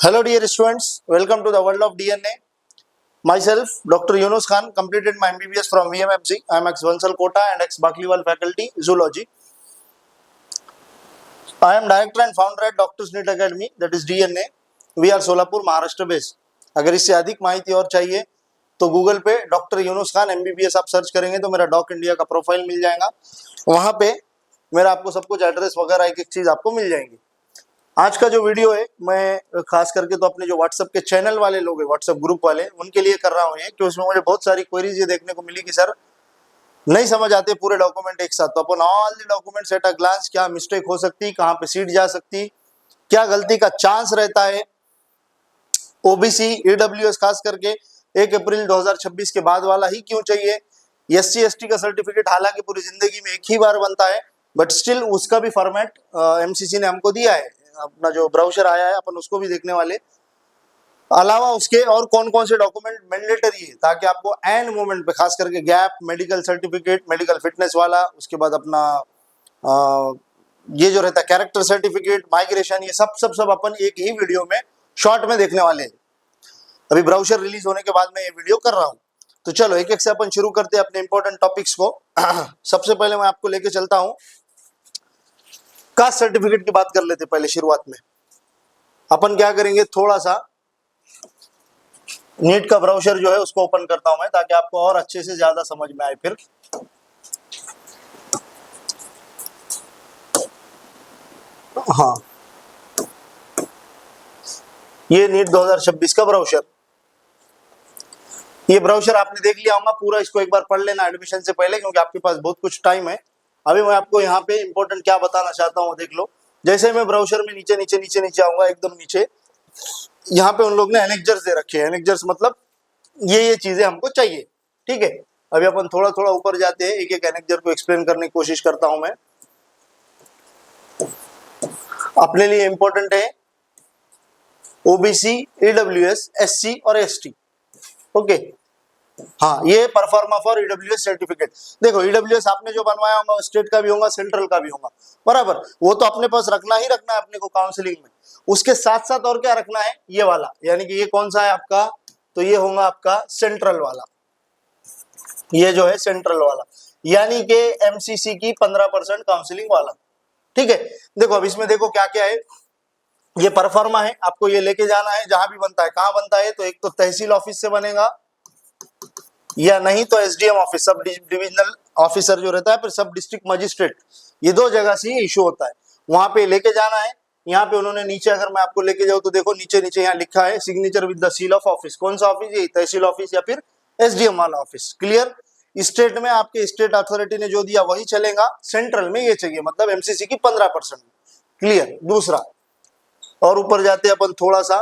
Hello dear students, welcome to the world of DNA. Myself, Dr. Yunus Khan, completed my MBBS from VMFG. I am ex-Bansal Kota and ex-Bakliwal faculty, Zoology. I am director and founder at Doctor's NEET Academy, that is DNA. We are Solapur, Maharashtra based. अगर इससे अधिक माहिती और चाहिए तो Google पे doctor Yunus Khan MBBS आप search करेंगे तो मेरा डॉक इंडिया का प्रोफाइल मिल जाएगा। वहाँ पे मेरा आपको सब कुछ एड्रेस वगैरह एक एक चीज़ आपको मिल जाएंगी। आज का जो वीडियो है मैं खास करके तो अपने जो व्हाट्सएप के चैनल वाले लोग हैं, व्हाट्सएप ग्रुप वाले, उनके लिए कर रहा हूँ ये, कि उसमें मुझे बहुत सारी क्वेरीज ये देखने को मिली कि सर नहीं समझ आते पूरे डॉक्यूमेंट एक साथ, तो अपन all the documents at a glance क्या मिस्टेक हो सकती, कहाँ पे सीट जा सकती, क्या गलती का चांस रहता है। ओबीसी ईडब्ल्यूएस खास करके 1 अप्रैल 2026 के बाद वाला ही क्यों चाहिए। SC ST का सर्टिफिकेट हालांकि पूरी जिंदगी में एक ही बार बनता है, बट स्टिल उसका भी फॉर्मेट MCC ने हमको दिया है। अपना जो ब्राउजर आया है अपन उसको भी देखने वाले। अलावा उसके और कौन कौन से डॉक्यूमेंट मैंडेटरी है ताकि आपको एंड मोमेंट पे खास करके gap, medical certificate, medical fitness वाला, उसके बाद अपना ये जो रहता है कैरेक्टर सर्टिफिकेट, माइग्रेशन, ये सब अपन एक ही वीडियो में शॉर्ट में देखने वाले हैं। अभी ब्राउजर रिलीज होने के बाद मैं ये वीडियो कर रहा हूँ, तो चलो एक एक से अपन शुरू करते हैं अपने इंपॉर्टेंट टॉपिक्स को। सबसे पहले मैं आपको लेके चलता हूँ, कास्ट सर्टिफिकेट की बात कर लेते पहले शुरुआत में। अपन क्या करेंगे, थोड़ा सा नीट का ब्राउजर जो है उसको ओपन करता हूं मैं ताकि आपको और अच्छे से ज्यादा समझ में आए। फिर हाँ, ये नीट 2026 का ब्राउजर, ये ब्राउजर आपने देख लिया होगा पूरा, इसको एक बार पढ़ लेना एडमिशन से पहले क्योंकि आपके पास बहुत कुछ टाइम है। अभी मैं आपको यहाँ पे इंपॉर्टेंट क्या बताना चाहता हूँ देख लो। जैसे मैं ब्राउजर में नीचे नीचे नीचे नीचे आऊंगा, एकदम नीचे यहाँ पे उन लोग ने एनेक्जर्स दे रखे हैं। एनेक्जर्स मतलब ये चीजें हमको चाहिए, ठीक है। अभी अपन थोड़ा थोड़ा ऊपर जाते हैं, एक एक एनेक्जर को एक्सप्लेन करने की कोशिश करता हूं मैं। अपने लिए इंपॉर्टेंट है ओबीसी, ईडब्ल्यूएस, SC और ST, ओके। हाँ, ये परफॉर्मा फॉर ईडब्ल्यूएस सर्टिफिकेट। देखो ईडब्ल्यूएस आपने जो बनवाया होगा स्टेट का भी होगा, सेंट्रल का भी होगा, बराबर। वो तो अपने पास रखना ही रखना है अपने को काउंसलिंग में। उसके साथ साथ और क्या रखना है, ये वाला, यानी कि ये कौन सा है आपका, तो ये होगा आपका सेंट्रल वाला। ये जो है सेंट्रल वाला, यानी कि MCC की 15% काउंसलिंग वाला, ठीक है। देखो अब इसमें देखो क्या क्या है। ये परफॉर्मा है, आपको ये लेके जाना है जहां भी बनता है। कहां बनता है, तो एक तो तहसील ऑफिस से बनेगा, या नहीं तो SDM office, sub divisional officer जो रहता है, फिर सब डिस्ट्रिक्ट मजिस्ट्रेट, ये 2 जगह से इशू होता है। वहां पे लेके जाना है। यहाँ पे उन्होंने नीचे, अगर मैं आपको लेके जाऊँ तो देखो नीचे नीचे यहाँ लिखा है signature with the seal of office. कौन सा ऑफिस, ये तहसील ऑफिस या फिर SDM वाला ऑफिस। क्लियर। स्टेट में आपके स्टेट अथॉरिटी ने जो दिया वही चलेगा, सेंट्रल में ये चाहिए, मतलब MCC की 15%। क्लियर। दूसरा और ऊपर जाते हैं अपन थोड़ा सा,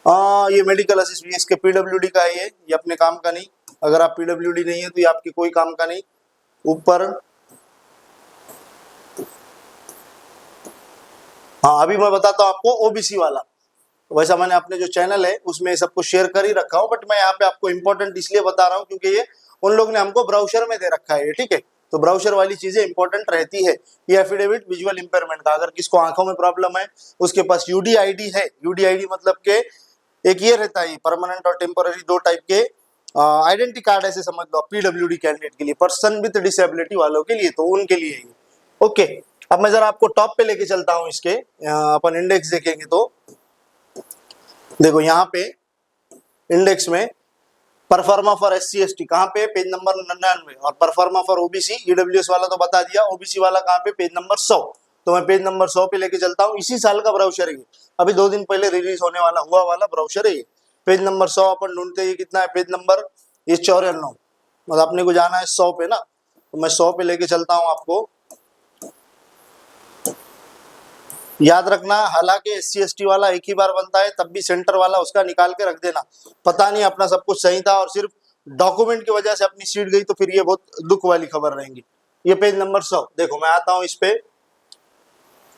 ये मेडिकल असिस्टेंट, इसके PWD का है, ये अपने काम का नहीं। अगर आप PWD नहीं है तो ये आपके कोई काम का नहीं। ऊपर हाँ, अभी मैं बताता हूँ आपको OBC वाला। वैसा मैंने अपने जो चैनल है उसमें सब कुछ शेयर कर ही रखा हूँ, बट मैं यहाँ पे आपको इंपॉर्टेंट इसलिए बता रहा हूँ क्योंकि ये उन लोग ने हमको ब्राउजर में दे रखा है, ठीक है। तो ब्राउजर वाली चीजें इंपॉर्टेंट रहती है। ये एफिडेविट विजुअल इंपेयरमेंट का, अगर किसको आंखों में प्रॉब्लम है, उसके पास UDID है। UDID मतलब के एक ये रहता है परमानेंट और टेम्पोररी, 2 टाइप के आइडेंटिटी कार्ड ऐसे समझ लो PWD कैंडिडेट के लिए, पर्सन विद डिसेबिलिटी वालों के लिए, तो उनके लिए ये, ओके। अब मैं जरा आपको टॉप पे लेके चलता हूँ इसके, अपन इंडेक्स देखेंगे तो देखो यहाँ पे इंडेक्स में परफॉर्मा फॉर SC ST कहाँ पे, पेज नंबर 99, और परफॉर्मा फॉर OBC EWS वाला तो बता दिया, OBC वाला कहाँ पे, पेज नंबर 100। तो मैं पेज नंबर 100 पे लेके चलता हूँ। इसी साल का ब्राउजर है, अभी 2 दिन पहले रिलीज होने वाला हुआ वाला ब्राउजर है। पेज नंबर 100 अपन ढूंढते हैं, कितना है पेज नंबर, ये 94, मतलब अपने को जाना है 100 पे ना, तो मैं 100 पे लेके चलता हूँ आपको। याद रखना, हालांकि SC ST वाला एक ही बार बनता है, तब भी सेंटर वाला उसका निकाल के रख देना। पता नहीं अपना सब कुछ सही था और सिर्फ डॉक्यूमेंट की वजह से अपनी सीट गई तो फिर ये बहुत दुख वाली खबर रहेंगी। ये पेज नंबर 100, देखो मैं आता हूं इस पे।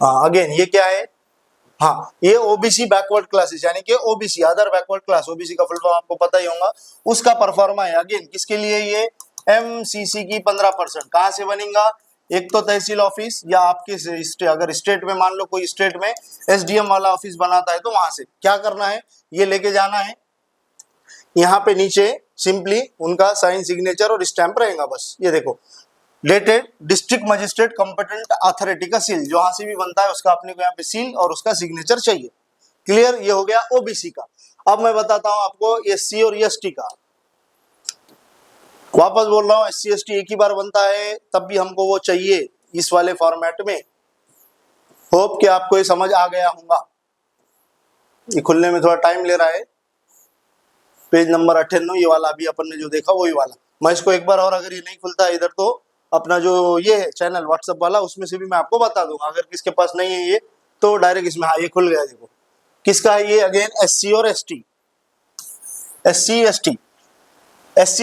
हाँ, अगेन ये क्या है, हाँ ये OBC बैकवर्ड क्लासेस, यानी कि OBC other backward class, OBC का फुल फॉर्म आपको पता ही होगा, उसका परफॉर्मा है। अगेन किसके लिए, ये MCC की 15%। कहां से बनेगा, एक तो तहसील ऑफिस या आपके अगर स्टेट में मान लो कोई स्टेट में एसडीएम वाला ऑफिस बनाता है तो वहां से क्या करना है, ये लेके जाना है, यहाँ पे नीचे सिंपली उनका साइन सिग्नेचर और स्टैंप रहेगा बस। ये देखो dated district magistrate competent authority का सील, जो से भी बनता है उसका अपने को यहाँ पे सील और उसका सिग्नेचर चाहिए। क्लियर, ये हो गया ओबीसी का। अब मैं बताता हूं आपको एससी और एसटी का। वापस बोल रहा हूं, एससी एसटी एक ही बार बनता है, तब भी हमको वो चाहिए इस वाले फॉर्मेट में। होप कि आपको ये समझ आ गया होगा। ये खुलने में थोड़ा टाइम ले रहा है। पेज नंबर 98 ये वाला अभी अपन ने जो देखा वही वाला। मैं इसको एक बार और, अगर ये नहीं खुलता है इधर तो अपना जो ये है चैनल व्हाट्सएप वाला, उसमें से भी मैं आपको बता दूंगा। अगर किसके पास नहीं है ये तो डायरेक्ट इसमें, हाँ ये खुल गया देखो। किसका है ये, अगेन एससी और एसटी। एससी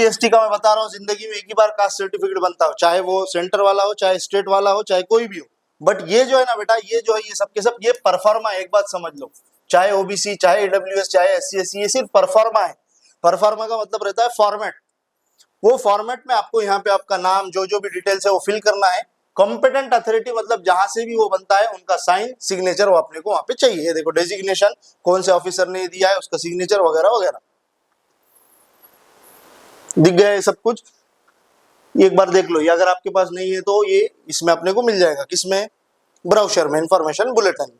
एसटी का मैं बता रहा हूँ, जिंदगी में एक ही बार कास्ट सर्टिफिकेट बनता हो, चाहे वो सेंटर वाला हो, चाहे स्टेट वाला हो, चाहे कोई भी हो। बट ये जो है ना बेटा, ये जो है ये सबके सब ये परफॉर्मा, एक बात समझ लो, चाहे ओबीसी, चाहे ईडब्ल्यूएस, चाहे एससी एससी, ये सिर्फ परफॉर्मा है। परफॉर्मा का मतलब रहता है फॉर्मेट। वो फॉर्मेट में आपको यहाँ पे आपका नाम, जो भी डिटेल्स है वो फिल करना है। कॉम्पिटेंट अथॉरिटी मतलब जहां से भी वो बनता है उनका साइन सिग्नेचर वो अपने को वहां पे चाहिए। ये देखो डेजिग्नेशन, कौन से ऑफिसर ने दिया है, उसका सिग्नेचर वगैरह वगैरह दिख गया है सब कुछ। एक बार देख लो, ये अगर आपके पास नहीं है तो ये इसमें अपने को मिल जाएगा, किसमें, ब्राउशर में, इंफॉर्मेशन बुलेटिन।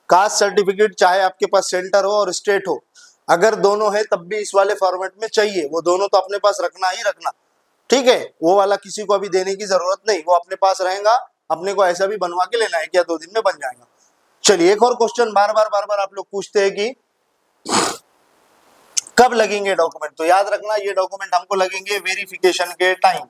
कास्ट सर्टिफिकेट चाहे आपके पास सेंटर हो और स्टेट हो, अगर दोनों है तब भी इस वाले फॉर्मेट में चाहिए। वो दोनों तो अपने पास रखना ही रखना, ठीक है। वो वाला किसी को अभी देने की जरूरत नहीं, वो अपने पास रहेगा। अपने को ऐसा भी बनवा के लेना है, क्या 2 दिन में बन जाएगा। चलिए एक और क्वेश्चन बार बार आप लोग पूछते हैं कि कब लगेंगे डॉक्यूमेंट, तो याद रखना ये डॉक्यूमेंट हमको लगेंगे वेरिफिकेशन के टाइम।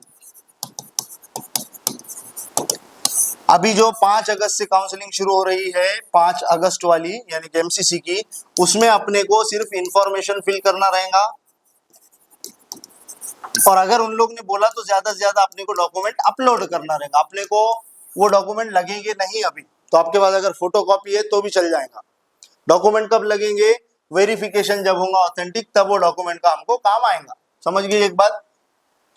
अभी जो 5 अगस्त से काउंसलिंग शुरू हो रही है, 5 अगस्त वाली यानी कि एमसीसी की, उसमें अपने को सिर्फ इंफॉर्मेशन फिल करना रहेगा। और अगर उन लोग ने बोला तो ज्यादा से ज्यादा अपने को डॉक्यूमेंट अपलोड करना रहेगा। अपने को वो डॉक्यूमेंट लगेंगे नहीं अभी, तो आपके पास अगर फोटोकॉपी है तो भी चल जाएगा। डॉक्यूमेंट कब लगेंगे, वेरिफिकेशन जब होगा ऑथेंटिक, तब वो डॉक्यूमेंट का हमको काम आएगा। समझ गए एक बात,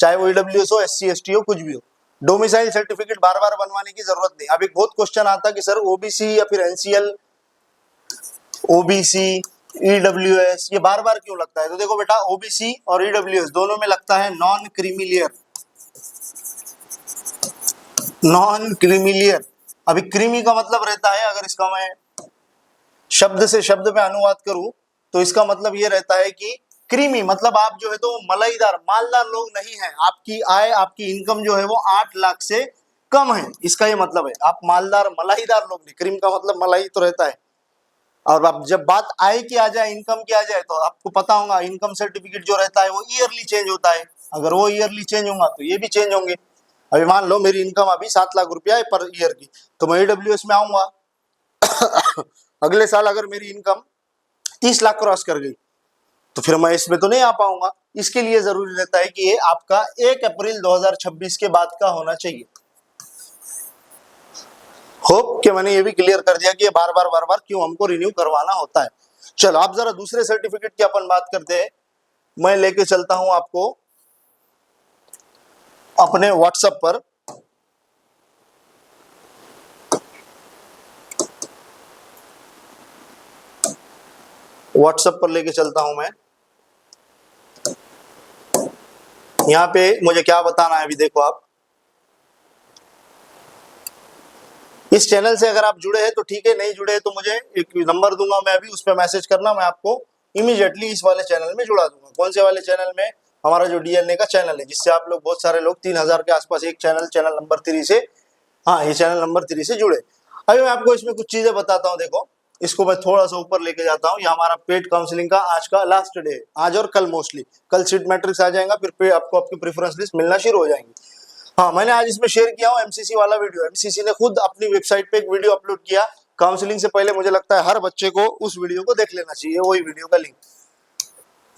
चाहे वो ईडब्ल्यूएस हो, एससी एसटी हो, कुछ भी हो। डोमिसाइल सर्टिफिकेट बार बार बनवाने की जरूरत नहीं। अभी बहुत क्वेश्चन आता कि सर ओबीसी या फिर एनसीएल, ओबीसी, ईडब्ल्यूएस, ये बार बार क्यों लगता है। तो देखो बेटा, ओबीसी और ईडब्ल्यूएस दोनों में लगता है नॉन क्रीमिलियर। नॉन क्रीमिलियर, अभी क्रीमी का मतलब रहता है, अगर इसका मैं शब्द से शब्द में अनुवाद करूं तो इसका मतलब ये रहता है कि क्रीमी मतलब आप जो है तो मलाईदार, मालदार लोग नहीं है। आपकी आय, आपकी इनकम जो है वो 8 लाख से कम है, इसका ये मतलब है। आप मालदार मलाईदार लोग नहीं, क्रीम का मतलब मलाई तो रहता है। और अब जब बात आय की आ जाए, इनकम की आ जाए, तो आपको पता होगा इनकम सर्टिफिकेट जो रहता है वो ईयरली चेंज होता है। अगर वो ईयरली चेंज होगा तो ये भी चेंज होंगे। अभी मान लो मेरी इनकम अभी 7 लाख रुपया है पर ईयर की, तो मैं ईडब्ल्यूएस में आऊंगा। अगले साल अगर मेरी इनकम 30 लाख क्रॉस कर गई तो फिर मैं इसमें तो नहीं आ पाऊंगा। इसके लिए जरूरी रहता है कि ये आपका 1 अप्रैल 2026 के बाद का होना चाहिए। होप कि मैंने ये भी क्लियर कर दिया कि ये बार बार क्यों हमको रिन्यू करवाना होता है। चलो आप जरा दूसरे सर्टिफिकेट की अपन बात करते हैं। मैं लेके चलता हूं आपको अपने व्हाट्सएप पर। व्हाट्सएप पर लेके चलता हूं मैं। यहाँ पे मुझे क्या बताना है, अभी देखो आप इस चैनल से अगर आप जुड़े हैं तो ठीक है, नहीं जुड़े हैं तो मुझे एक नंबर दूंगा मैं, अभी उस पर मैसेज करना, मैं आपको इमीडिएटली इस वाले चैनल में जुड़ा दूंगा। कौन से वाले चैनल में, हमारा जो डीएनए का चैनल है, जिससे आप लोग बहुत सारे लोग 3000 के आसपास एक चैनल नंबर 3 से, हाँ ये चैनल नंबर 3 से जुड़े। अभी मैं आपको इसमें कुछ चीजें बताता हूँ। देखो इसको मैं थोड़ा सा ऊपर लेके जाता हूँ। ये हमारा पेड काउंसलिंग का आज का लास्ट डे है, आज और कल मोस्टली। कल सीट मैट्रिक्स आ जाएगा, फिर आपको आपकी प्रेफरेंस लिस्ट मिलना शुरू हो जाएंगी। हाँ मैंने आज इसमें शेयर किया हूँ एमसीसी वाला वीडियो। एमसीसी ने खुद अपनी वेबसाइट पे एक वीडियो अपलोड किया काउंसलिंग से पहले। मुझे लगता है हर बच्चे को उस वीडियो को देख लेना चाहिए। वही वीडियो का लिंक,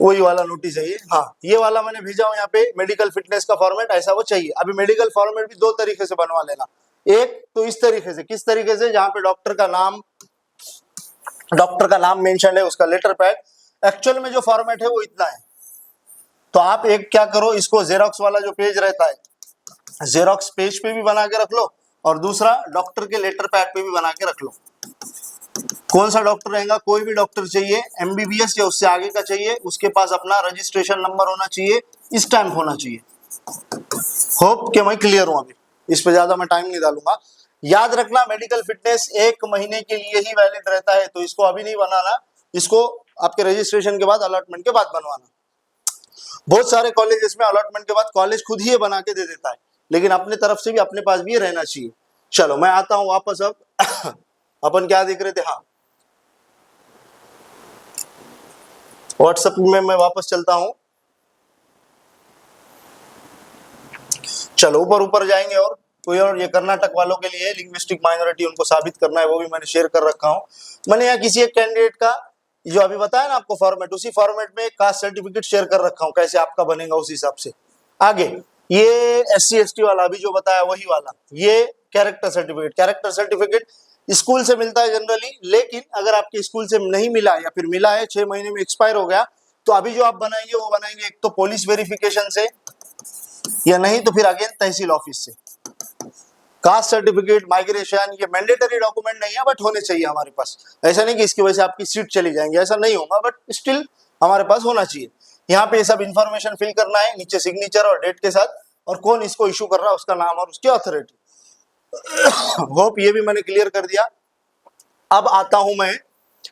वही वाला नोटिस है ये। हाँ ये वाला मैंने भेजा हूँ यहाँ पे, मेडिकल फिटनेस का फॉर्मेट ऐसा वो चाहिए। अभी मेडिकल फॉर्मेट भी 2 तरीके से बनवा लेना। एक तो इस तरीके से, किस तरीके से, जहाँ पे डॉक्टर का नाम मेंशन है, उसका लेटर पैड। एक्चुअल में जो फॉर्मेट है वो इतना है। तो आप एक क्या करो, इसको जेरोक्स वाला जो पेज रहता है जेरोक्स पेज पे भी बना के रख लो और दूसरा डॉक्टर के लेटर पैड पे भी बना के रख लो। कौन सा डॉक्टर रहेगा, कोई भी डॉक्टर चाहिए, एमबीबीएस या उससे आगे का चाहिए, उसके पास अपना रजिस्ट्रेशन नंबर होना चाहिए, स्टैंप होना चाहिए। होप कि मैं क्लियर हूं, अभी इस पे ज्यादा मैं टाइम नहीं डालूंगा। याद रखना मेडिकल फिटनेस 1 महीने के लिए ही वैलिड रहता है, तो इसको अभी नहीं बनाना, इसको आपके रजिस्ट्रेशन के बाद, अलॉटमेंट के बाद बनवाना। बहुत सारे कॉलेजेस में अलॉटमेंट के बाद कॉलेज खुद ही ये बना के दे देता है, लेकिन अपने तरफ से भी अपने पास भी ये रहना चाहिए। चलो मैं आता हूं वापस। अब अपन क्या देख रहे थे, हाँ व्हाट्सएप में मैं वापस चलता हूं। चलो ऊपर ऊपर जाएंगे, और कोई और ये कर्नाटक वालों के लिए लिंग्विस्टिक माइनॉरिटी उनको साबित करना है, वो भी मैंने शेयर कर रखा हूं। मैंने यहाँ किसी एक कैंडिडेट का जो अभी बताया ना आपको फॉर्मेट, उसी फॉर्मेट में कास्ट सर्टिफिकेट शेयर कर रखा हूं, कैसे आपका बनेगा उस हिसाब से। आगे ये SC ST वाला अभी जो बताया वही वाला, ये character certificate. Character certificate school से मिलता है जनरली, लेकिन अगर आपके स्कूल से नहीं मिला या फिर मिला है 6 महीने में एक्सपायर हो गया, तो अभी जो आप बनाएंगे वो बनाएंगे एक तो पुलिस वेरिफिकेशन से, या नहीं तो फिर अगेन तहसील ऑफिस से। कास्ट सर्टिफिकेट, माइग्रेशन, ये मैंडेटरी डॉक्यूमेंट नहीं है, बट होने चाहिए हमारे पास। ऐसा नहीं कि इसकी वजह से आपकी सीट चली जाएंगी, ऐसा नहीं होगा, बट स्टिल हमारे पास होना चाहिए। यहाँ पे ये सब इंफॉर्मेशन फिल करना है, नीचे सिग्नेचर और डेट के साथ, और कौन इसको इशू कर रहा है उसका नाम और उसकी अथॉरिटी। होप ये भी मैंने क्लियर कर दिया। अब आता हूं मैं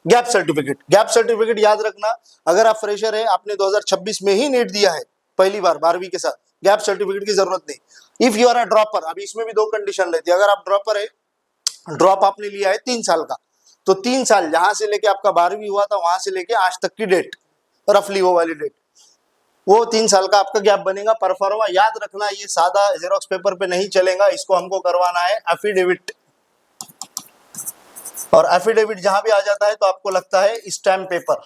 गैप सर्टिफिकेट। गैप सर्टिफिकेट याद रखना, अगर आप फ्रेशर है, आपने 2026 में ही नीट दिया है पहली बार 12वीं के साथ, गैप सर्टिफिकेट की जरूरत नहीं। If you are a dropper, अभी इसमें भी 2 कंडीशन रहती है। अगर आप ड्रॉपर है, ड्रॉप आपने लिया है 3 साल का, तो 3 साल जहां से लेके आपका 12वीं हुआ था वहां से लेके आज तक की डेट, रफली वो वाली डेट, वो 3 साल का आपका गैप बनेगा। परफॉर्मा याद रखना, ये सादा जेरोक्स पेपर पे नहीं चलेगा, इसको हमको करवाना है एफिडेविट। और एफिडेविट जहां भी आ जाता है तो आपको लगता है स्टैम्प पेपर,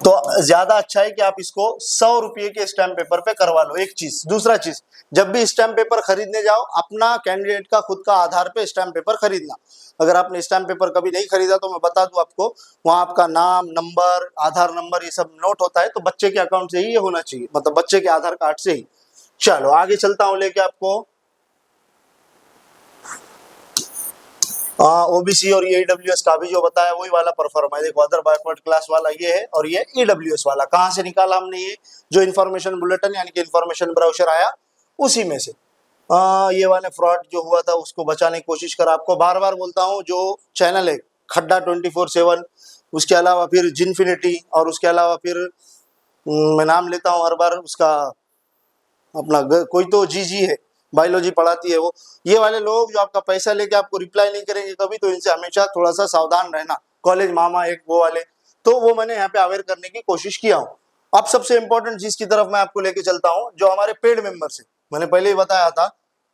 तो ज्यादा अच्छा है कि आप इसको 100 रुपये के स्टैम्प पेपर पे करवा लो। एक चीज, दूसरा चीज, जब भी स्टैम्प पेपर खरीदने जाओ, अपना कैंडिडेट का खुद का आधार पे स्टैम्प पेपर खरीदना। अगर आपने स्टैम्प पेपर कभी नहीं खरीदा तो मैं बता दूं आपको, वहां आपका नाम, नंबर, आधार नंबर, ये सब नोट होता है, तो बच्चे के अकाउंट से ही ये होना चाहिए, मतलब बच्चे के आधार कार्ड से ही। चलो आगे चलता हूं लेके आपको ओबीसी और ये ईडब्ल्यूएस का भी जो बताया वही वाला परफॉर्मा है। देखो अदर बैकवर्ड क्लास वाला ये है, और ये ईडब्ल्यूएस वाला कहां से निकाला हमने, ये जो इन्फॉर्मेशन बुलेटिन यानी कि इन्फॉर्मेशन ब्राउचर आया उसी में से। ये वाले फ्रॉड जो हुआ था उसको बचाने की कोशिश कर। आपको बार बार बोलता हूँ, जो चैनल है खड्डा 24/7, उसके अलावा फिर जिनफिनिटी, और उसके अलावा फिर मैं नाम लेता हूँ हर बार उसका, अपना कोई तो जी है, बायोलॉजी पढ़ाती है वो, ये वाले लोग जो आपका पैसा लेके आपको रिप्लाई नहीं करेंगे कभी, तो इनसे हमेशा थोड़ा सा सावधान रहना। कॉलेज मामा एक वो वाले, तो वो मैंने यहाँ पे अवेयर करने की कोशिश किया हूँ। अब सबसे इंपॉर्टेंट चीज की तरफ मैं आपको लेके चलता हूँ, जो हमारे पेड मेंबर्स है। मैंने पहले ही बताया था,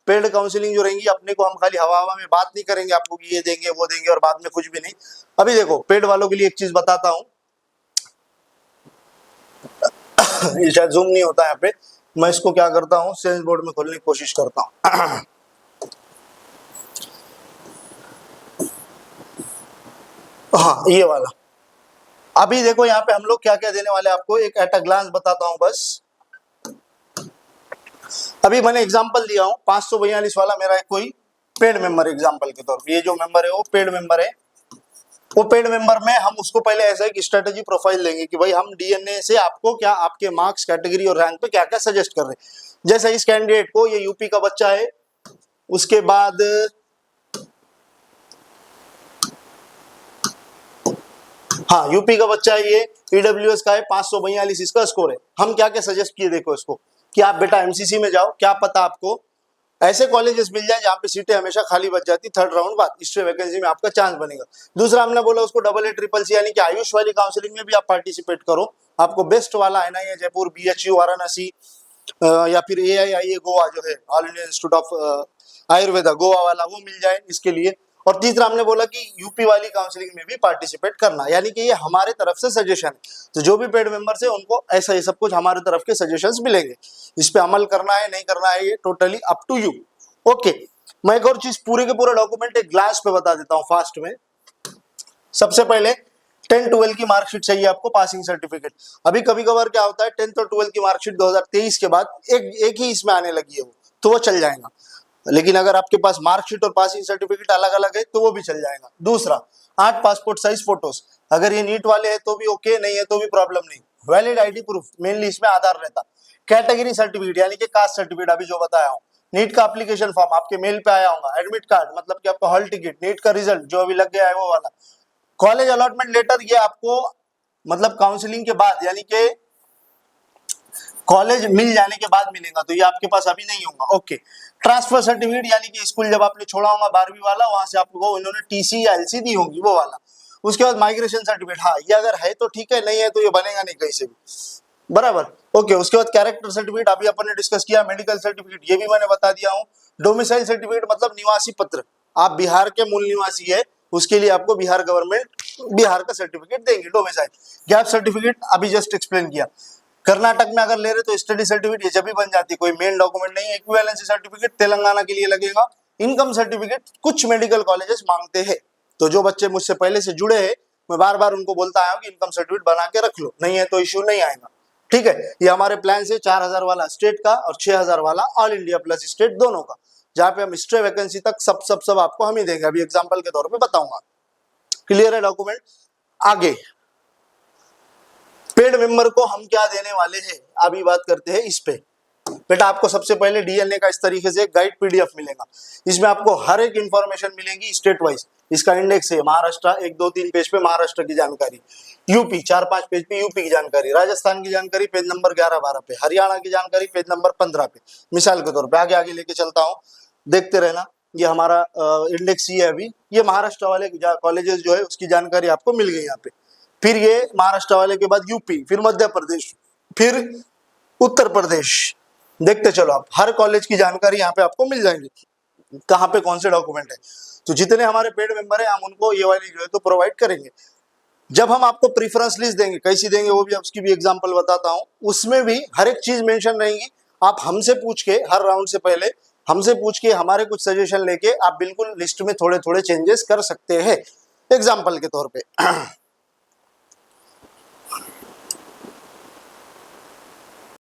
पेड काउंसलिंग जो रहेंगी, अपने को हम खाली हवा हवा में बात नहीं करेंगे आपको कि ये देंगे वो देंगे और बाद में कुछ भी नहीं। अभी देखो पेड वालों के लिए एक चीज बताता हूँ, ये शायद जूम नहीं होता यहाँ पे, मैं इसको क्या करता हूँ सेंस बोर्ड में खोलने की कोशिश करता हूँ। हाँ ये वाला, अभी देखो यहाँ पे हम लोग क्या क्या देने वाले आपको, एक एट अ ग्लांस बताता हूँ बस। अभी मैंने एग्जांपल दिया हूँ 542 वाला, मेरा एक कोई पेड मेंबर एग्जांपल के तौर पे, ये जो मेंबर है वो पेड मेंबर है। वो पेड मेंबर में हम उसको पहले ऐसा एक स्ट्रेटेजी प्रोफाइल देंगे कि भाई हम डीएनए से आपको क्या, आपके मार्क्स, कैटेगरी और रैंक पे क्या क्या सजेस्ट कर रहे हैं। जैसे इस कैंडिडेट को, ये यूपी का बच्चा है, उसके बाद हाँ यूपी का बच्चा है, ये ईडब्ल्यूएस का है, 542 इसका स्कोर है। हम क्या क्या सजेस्ट किए देखो इसको, कि आप बेटा एमसीसी में जाओ, क्या पता आपको ऐसे कॉलेजेस मिल जाए जहाँ पे सीटें हमेशा खाली बच जाती, 3rd राउंड बाद इससे वैकेंसी में आपका चांस बनेगा। दूसरा हमने बोला उसको AA CCC यानी कि आयुष वाली काउंसलिंग में भी आप पार्टिसिपेट करो, आपको बेस्ट वाला NIA जयपुर, BHU वाराणसी, या फिर AIIA गोवा जो है, all India institute of Ayurveda Goa वाला, वो मिल जाए इसके लिए। और तीसरा हमने बोला कि यूपी वाली काउंसलिंग में भी पार्टिसिपेट करना, यानी कि ये हमारे तरफ से सजेशन है। तो जो भी पेड मेंबर्स है उनको ऐसा ये सब कुछ हमारे तरफ के सजेशंस मिलेंगे, इस पे अमल करना है नहीं करना है ये totally up to you. Okay, मैं एक और चीज पूरे के पूरे डॉक्यूमेंट एक ग्लास पे बता देता हूँ फास्ट में। सबसे पहले 10-12 की मार्कशीट चाहिए आपको, पासिंग सर्टिफिकेट। अभी कभी कभार क्या होता है 10th और 12 की मार्कशीट 2023 के बाद एक ही इसमें आने लगी है वो, तो वो चल जाएगा। लेकिन अगर आपके पास मार्कशीट और पासिंग सर्टिफिकेट अलग अलग है तो वो भी चल जाएगा। दूसरा, 8 पासपोर्ट साइज फोटोज, अगर ये नीट वाले हैं तो भी ओके, नहीं है तो भी प्रॉब्लम नहीं। वैलिड आईडी प्रूफ, मेनली इसमें आधार रहता। कैटेगरी सर्टिफिकेट यानी कि कास्ट सर्टिफिकेट, अभी जो बताया हूँ। नीट का एप्लीकेशन फॉर्म आपके मेल पे आया होगा। एडमिट कार्ड मतलब कि आपका हॉल टिकट, नीट का रिजल्ट जो अभी लग गया है वो वाला। कॉलेज अलॉटमेंट लेटर, ये आपको मतलब काउंसलिंग के बाद यानी कि कॉलेज मिल जाने के बाद मिलेगा, तो ये आपके पास अभी नहीं होगा। ओके, ट्रांसफर सर्टिफिकेट यानी कि स्कूल जब आपने छोड़ा होगा 12वीं वाला, वहां से आपको इन्होंने टीसी या एलसी दी होगी वो वाला। उसके बाद माइग्रेशन सर्टिफिकेट, हाँ ये अगर है तो ठीक है, नहीं है तो ये बनेगा नहीं कहीं से भी, बराबर। ओके, उसके बाद कैरेक्टर सर्टिफिकेट अभी अपन ने डिस्कस किया। मेडिकल सर्टिफिकेट ये भी मैंने बता दिया हूँ। डोमिसाइल सर्टिफिकेट मतलब निवासी पत्र, आप बिहार के मूल निवासी है उसके लिए आपको बिहार गवर्नमेंट बिहार का सर्टिफिकेट देंगे, डोमिसाइल। गैप सर्टिफिकेट अभी जस्ट एक्सप्लेन किया। कर्नाटक में अगर ले रहे तो स्टडी सर्टिफिकेट ये जब भी बन जाती है, कोई मेन डॉक्यूमेंट नहीं है। इक्विवेलेंसी सर्टिफिकेट तेलंगाना के लिए लगेगा। इनकम सर्टिफिकेट कुछ मेडिकल कॉलेजेस मांगते हैं, तो जो बच्चे मुझसे पहले से जुड़े हैं मैं बार बार उनको बोलता आया हूँ कि इनकम सर्टिफिकेट बना के रख लो, नहीं है तो इश्यू नहीं आएगा। ठीक है, ये हमारे प्लान से 4000 वाला स्टेट का और 6000 वाला ऑल इंडिया प्लस स्टेट दोनों का, जहां पे हम स्ट्रे वैकेंसी तक सब आपको हम ही देंगे। अभी एग्जांपल के तौर पे बताऊंगा। क्लियर है डॉक्यूमेंट? आगे पेड मेंबर को हम क्या देने वाले हैं, अभी बात करते हैं इस पे। बेटा आपको सबसे पहले डीएनए का इस तरीके से गाइड पीडीएफ मिलेगा। इसमें आपको हर एक इंफॉर्मेशन मिलेगी स्टेट वाइज। इसका इंडेक्स है महाराष्ट्र 1, 2, 3 पेज पे महाराष्ट्र की जानकारी, यूपी 4-5 पेज पे यूपी की जानकारी, राजस्थान की जानकारी पेज नंबर 11-12 पे, हरियाणा की जानकारी पेज नंबर 15 पे। मिसाल के तौर पे आगे आगे लेके चलता हूँ, देखते रहना। ये हमारा इंडेक्स ही है। अभी ये महाराष्ट्र वाले कॉलेजेस जो है उसकी जानकारी आपको मिल गई यहाँ पे। फिर ये महाराष्ट्र वाले के बाद यूपी, फिर मध्य प्रदेश, फिर उत्तर प्रदेश। देखते चलो आप, हर कॉलेज की जानकारी यहाँ पे आपको मिल जाएंगी, कहाँ पे कौन से डॉक्यूमेंट है। तो जितने हमारे पेड मेंबर है हम उनको ये वाली जो है तो प्रोवाइड करेंगे। जब हम आपको प्रीफरेंस लिस्ट देंगे, कैसी देंगे वो भी उसकी भी एग्जांपल बताता हूँ। उसमें भी हर एक चीज मेंशन रहेगी। आप हमसे पूछ के हर राउंड से पहले हमसे पूछ के हमारे कुछ सजेशन लेके आप बिल्कुल लिस्ट में थोड़े थोड़े चेंजेस कर सकते हैं। एग्जाम्पल के तौर पे